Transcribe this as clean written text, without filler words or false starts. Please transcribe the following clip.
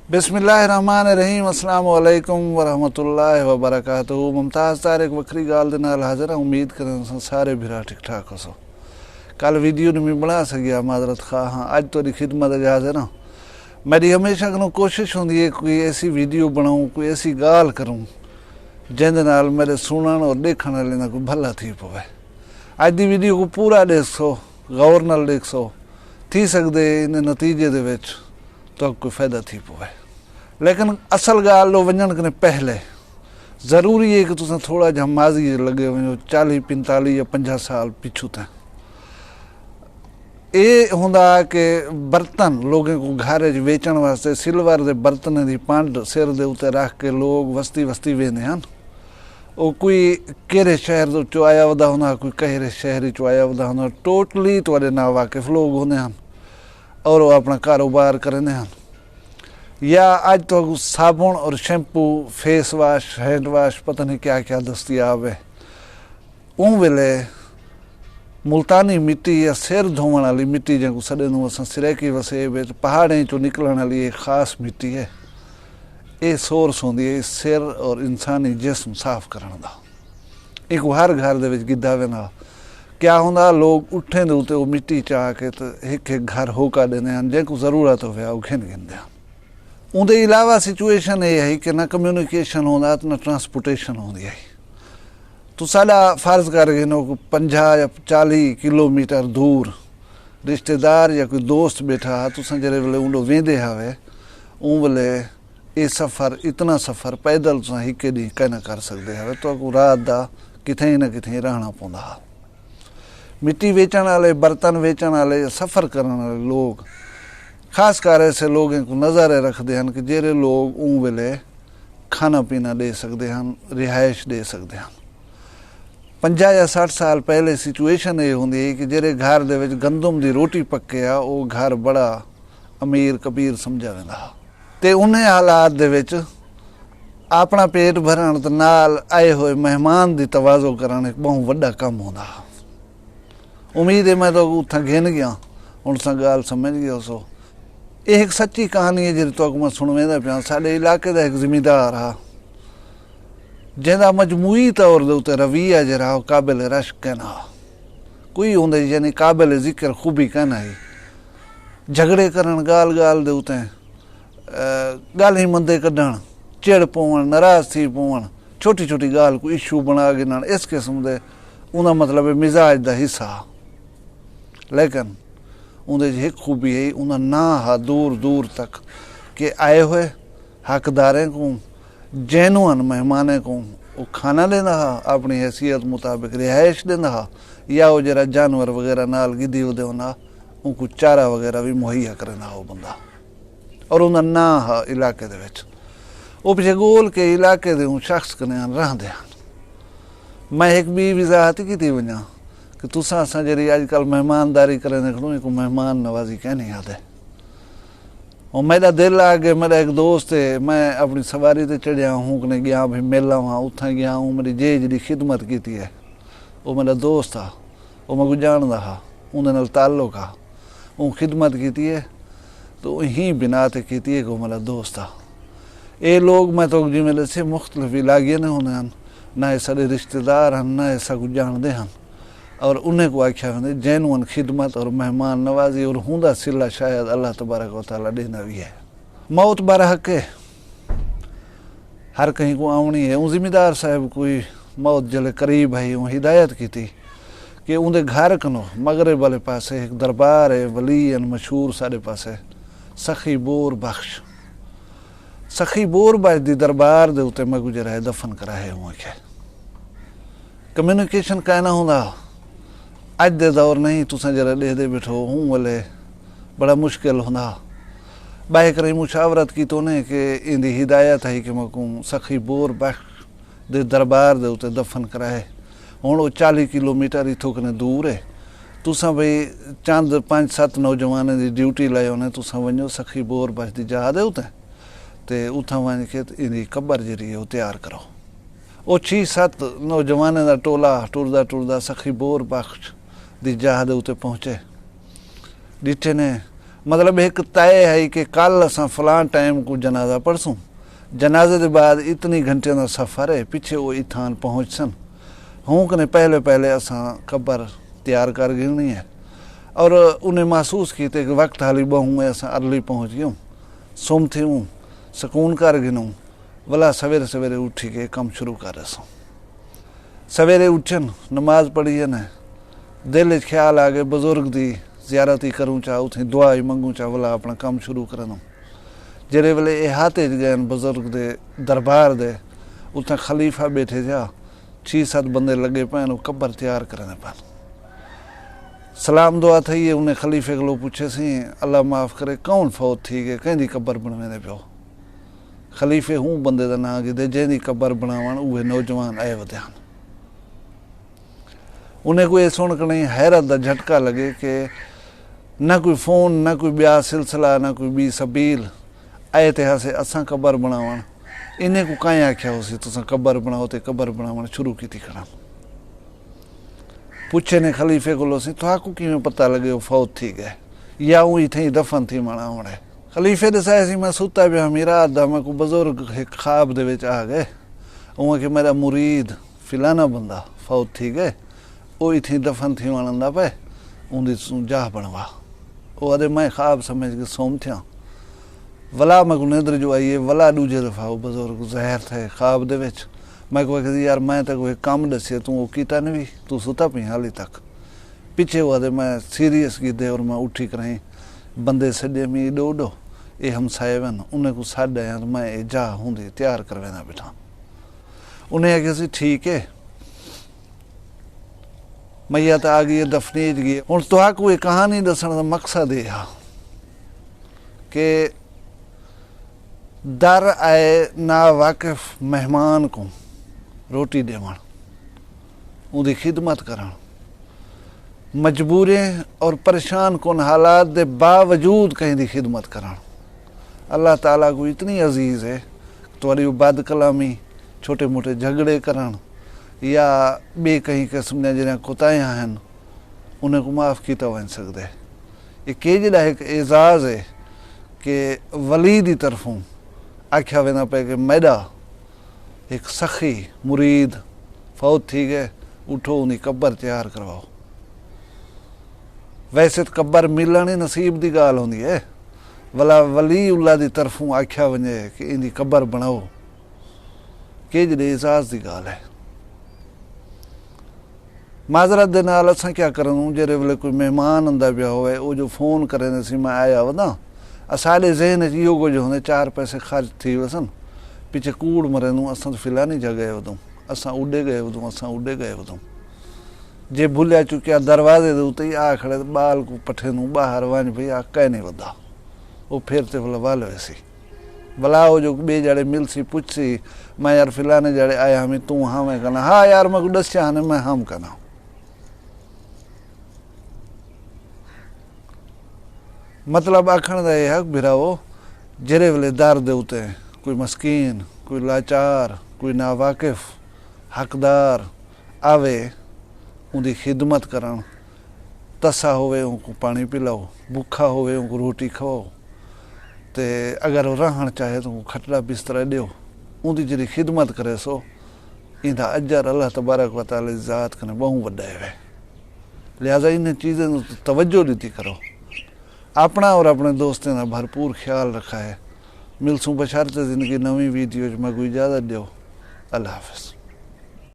बिस्मिल्लाहिर्रहमानिर्रहीम अस्सलाम वालेकुम वरहमतुल्लाहि वबरकातुहू। मुमताज़ तार एक वक्री गाल दे नाल हाज़िर हां। उम्मीद करें सारे भरा ठीक ठाक हो सो। कल वीडियो नहीं बना सकिया, माजरत खा हाँ। अज तुहाडी खिदमत हाज़िर हां। मेरी हमेशा को कोशिश होंदी है कोई ऐसी वीडियो बनाऊँ, कोई ऐसी गाल करूँ जिंदे नाल मेरे सुनन और देखण वाले दा कोई भला थी पवे। अज दी वीडियो को पूरा देखो, गौर नाल देखो, थी सकदे इन नतीजे दे विच तो कोई फ़ायदा थी पवे। लेकिन असल गाल लो वंजण कने पहले ज़रूरी है कि तुसां थोड़ा जा माज़ी लगे वञो, 40 45 या 50 साल पिछू तैं। ये हुंदा कि बर्तन लोगों को घर वेचण वास्ते सिल्वर के बर्तन की पंड सिर दे उत्ते रख के लोग वस्ती वस्ती वेंदे हन। वो कोई केरे शहर चो आया वदा होंदा, कोई कहेरे शहर चो आया वदा होंदा, टोटली तुहाडे नाल वाकिफ लोग होंदे हन और वो अपना कारोबार करेंदे हन। या अज तो साबुन और shampoo, face wash, hand wash, पता नहीं क्या क्या दस्तियाब है। उन वेले मुल्तानी मिट्टी या सिर धोवण वाली मिट्टी जैको सॾंदो असां सिरैकी वसे विच पहाड़ें चो निकलण वाली एक ख़ास मिट्टी है। ये सोर्स होंदी है सिर और इंसानी जिस्म साफ करण दा। एक हर घर दे विच गिद्धा वेंदा। क्या होंदा, लोग उठें दे उत्ते वो मिट्टी चाह के तो एक एक घर होका देंदे हन, जैको ज़रूरत होवे वो घिन गिंदे हन। उनके अलावा सिचुएशन ये है कि ना कम्यूनिकेशन होंदा ना ट्रांसपोर्टेशन होंदी है। तो साडा फर्ज कर गिनो 50 या 40 किलोमीटर दूर रिश्तेदार या कोई दोस्त बैठा हा, तुसां जरे वेले उंडो वेंदे हावे उन वेले ये सफ़र, इतना सफ़र पैदल तुसां हिक ॾींहुं कै न कर सकदे हावे। तो रात दा किथे न किथे रहना पौंदा हा। मिट्टी वेचण वाले, बर्तन वेचण वाले, सफ़र करने वाले लोग खास कर ऐसे लोगों को नज़ारे रखते हैं कि जेरे लोग उन वेले खाना पीना दे सकते हैं, रिहाइश दे सकते हैं। 50 या 60 साल पहले सिचुएशन ये होंदी है कि जेरे घर दे विच गंदम दी रोटी पके आ, वो घर बड़ा अमीर कबीर समझा वेंदा हा। ते उन्हें हालात दे विच अपना पेट भरण ते नाल आए हुए मेहमान दी तवाज़ो करन एक बहुत वड्डा कम होंदा हा। उम्मीद है मैं तो उत्थां घिन गया, हुण सां गाल समझ गया सो। ये एक सच्ची कहानी है जी तो मैं सुनवेंदा पिया। साडे इलाके दा एक ज़मींदार हा जिंदा मजमूई तौर दे उत्ते रवैया जरा काबिल रश्क कहना हा। कोई होंदे यानी काबिल ज़िक्र खूबी कहना ही। झगड़े करन गाल गाल दे उत्ते गाली मंदे कढण, चिड़ पवण, नाराज़ थी पवण, छोटी छोटी गाल को इशू बना गिनण, इस किस्म दे उनका मतलब है मिजाज दा हिस्सा। लेकिन उनके एक खूबी है, उन्हें ना हा दूर दूर तक के आए हुए हकदारें को, जैनुअन मेहमाने को वो खाना देना हा, अपनी हैसियत मुताबिक रिहाइश देना हा, या वो जरा जानवर वगैरह नाल गिद्धी उदे होना उनको चारा वगैरह भी मुहैया करना हो बंदा। और उन्हें ना हा इलाके दे विच वो पिछे गोल के इलाके दे शख्स कने रहंदे हन। मैं एक भी वजाहत की थी वञा कि तुसां असां जहिड़ी अॼुकल्ह मेहमानदारी करें खड़ूं को मेहमान नवाजी कहनी याद है। और मेरा दिल आ गया, मेरा एक दोस्त है, मैं अपनी सवारी ते चढ़िया हूँ कने गया भी मेला वहाँ उत्थां गया हूँ। मेरी जे जी खिदमत की है वो मेरा दोस्त था, वो मैं जानदा हा, उन्हें नाल ताल्लुक हा, वो खिदमत की है तो यहीं बिना ते की है कि वो मेरा दोस्त था। ये लोग मैं तो जिमें दसे मुख्तलिफ इलाके ने होने हैं, ना ये सारे रिश्तेदार हैं, ना ऐसा कुछ जानते हैं। और उन्हें को आख्या वेंदे जैनुअन खिदमत और मेहमान नवाजी और हुंदा सिला शायद अल्लाह तबारक व तआला देना भी है। मौत बरहक है, हर कहीं को आवनी है। उन जिम्मेदार साहब कोई मौत जले करीब है, वो हिदायत की थी कि उनके घर कनो मगरब वाले पासे एक दरबार है वलीयन मशहूर सारे पासे सखी बोर बख्श। सखी बोर बख्श दी दरबार दे उत्ते मैं गुजरा है दफन करा है। हुआ क्या कम्यूनिकेशन कहना होंदा अज दे दौर नहीं, तुसें जरा दे दे बैठो हूँ वाले बड़ा मुश्किल होंदा। बाहे करें मुशावरत की तो ने कि इंदी हिदायत है कि मकूम सखी बोर बख्श दे दरबार दे उत्ते दफन कराए। हुण वो 40 किलोमीटर इथों कने दूर है। तुसां भाई चंद 5-7 नौजवानों की ड्यूटी लाए उन्हें, तुसां वञो सखी बोर बख्श दी जहा दे उत्ते ते उत्थां वञ के इंदी कबर जी है वो तैयार करो। वो 6-7 नौजवानों का टोला टुरदा टुरदा सखी बोर बख्श दी जहा दे उत्ते पहुँचे। डिठे ने मतलब एक तय है कि कल असां फलां टाइम को जनाजा पढ़सूं, जनाजे के बाद इतनी घंटे का सफ़र है, पिछे वो इथान पहुँचसन हूँ कने पहले पहले असां कब्र तैयार कर गिनी है। और उन्हें महसूस किए कि वक्त हाली बहु है, असां अर्ली पहुँच गयूं, सुम थियूं, सुकून कर गिनूं, भला सवेरे सवेरे उठी के कम शुरू कर रसूं। सवेरे उठन नमाज पढ़ी न, दिल ख्याल आ गए बुजुर्ग की ज़ियारत ही करूँ चा, उथे दुआ ही मंगूँ चा, भला अपना काम शुरू करना। जेरे वेले इहाते गए बुजुर्ग दे दरबार दे, उतना खलीफा बैठे जा, 6-7 बंदे लगे पैन कब्र तैयार करने पैन। सलाम दुआ थी, उन्हें खलीफे को पूछे सी अल्लाह माफ़ करे कौन फौत थी गए, कंहिंजी कब्र बनवे पियो। खलीफे हूँ बंदे का नाम कीधे जैसी कब्र बनावन उहे नौजवान आए वधियान। उन्हें कोई सुन कर हैरत का झटका लगे कि न कोई फ़ोन, न कोई ब्या सिलसिला, न कोई बी सबील आए थे हसे असां कब्र बनावन। इन्हें को कहीं आख्या हो सी तुसां कब्र बनाओ, तो कब्र बनावन शुरू की थी खड़ा। पूछे ने खलीफे को सी तो किमें पता लगे वो फौत थी गए या ऊ इथे दफन थी माना होने। खलीफे दसाया सी मैं सुता पिया, मेरा आदा मैं को बुजुर्ग एक ख्वाब दे विच आ गए, उहाँ कि मेरा मुरीद फिलाना बंदा फौत थी गए, वो इथे दफन थी वणंदा पे, उन्दी जाह बनवा। वो अरे मैं ख्वाब समझ के सोम थिया, वला मैं को निंद्र जो आई है, वला दूजे दफ़ा वो बुजुर्ग ज़हर थे ख्वाब दे विच। मैं को यार मैं तो कोई काम दसिया तू वो कीता नहीं भी, तू सुता पी हाली तक। पिछे हुआ दे मैं सीरियस की दे और मैं उठी कर बंदे सॾे में डो ये हम साहेबन उन्हें को साढ़ आया, तो मैं जा होंगी तैयार करवेना बैठा। उन्हें आगे सी ठीक है मैया तो आ गई है, दफनीज गई हूँ। तो ये कहानी दसन का मकसद ये है कि दर आए ना वाकिफ मेहमान को रोटी देवन, उनकी खिदमत करन, मजबूरें और परेशान कुन हालात दे बावजूद कहीं दी खिदमत करन। अल्लाह ताला को इतनी अजीज़ है तुम्हारी बद कलामी, छोटे मोटे झगड़े करन या बे कहीं किस्म जहाँ कोताहियां हैं उन्हें को माफ़ किया वन सकते। ये केजड़ा एक एजाज़ है कि वली दी तरफों आख्या वेंदा पे कि मैडा एक सखी मुरीद फौत थी गए, उठो उन्हें कब्र तैयार करवाओ। वैसे तो कब्र मिलण ही नसीब की गाल होंदी है, भला वली उल्ला दी तरफों आख्या वने कि इनकी कब्र बनाओ, केजड़े एजाज़ की गाल है। माजरत दे नाल असां क्या करूँ, जेरे वेले कोई मेहमान आंदा पिया होवे, वो जो फ़ोन करें सी मैं आया वदा, असाडे ज़हन च इहो कुछ होंदे 4 पैसे खर्च थी वसन, पिछे कूड़ मरेंदूं असां तो फिलानी जगह वधूं, असां उडे गए वधूं, असां उडे गए वधूं। जे भुलिया चुकिया दरवाजे दे उते ही आ खड़े बाल को पठेंदूं बाहर वञ भई आ कह नहीं वधा, वो फिर ते भला वाल वैसी भला वो जो बे जड़े मिलसी पुछसी मैं यार फिलाने जड़े आया हमें तू हाँ मैं कहना हाँ यार मैं को दस्या ने मैं हम कहना। मतलब आखण दा ये हक भिरावो जेरे वेले दर दे उते कोई मस्कीन, कोई लाचार, कोई नावाकिफ हकदार आवे, उनकी खिदमत करन, तसा होवे उनको पानी पिलाओ, भूखा होवे उनको रोटी खवाओ, ते अगर वो रहन चाहे तो खटला बिस्तरा दियो, उनकी जी खिदमत करे सो इंदा अजर अल्लाह तबारक व तआला ज़ात कने बहु वड्डा है। लिहाजा इन चीज़ें तवज्जो दी करो, अपना और अपने दोस्तों का भरपूर ख्याल रखा है। मिलसूँ बशर्ते ज़िंदगी नवी वीडियो में कोई इजाज़त दो। अल्लाह हाफ़िज़।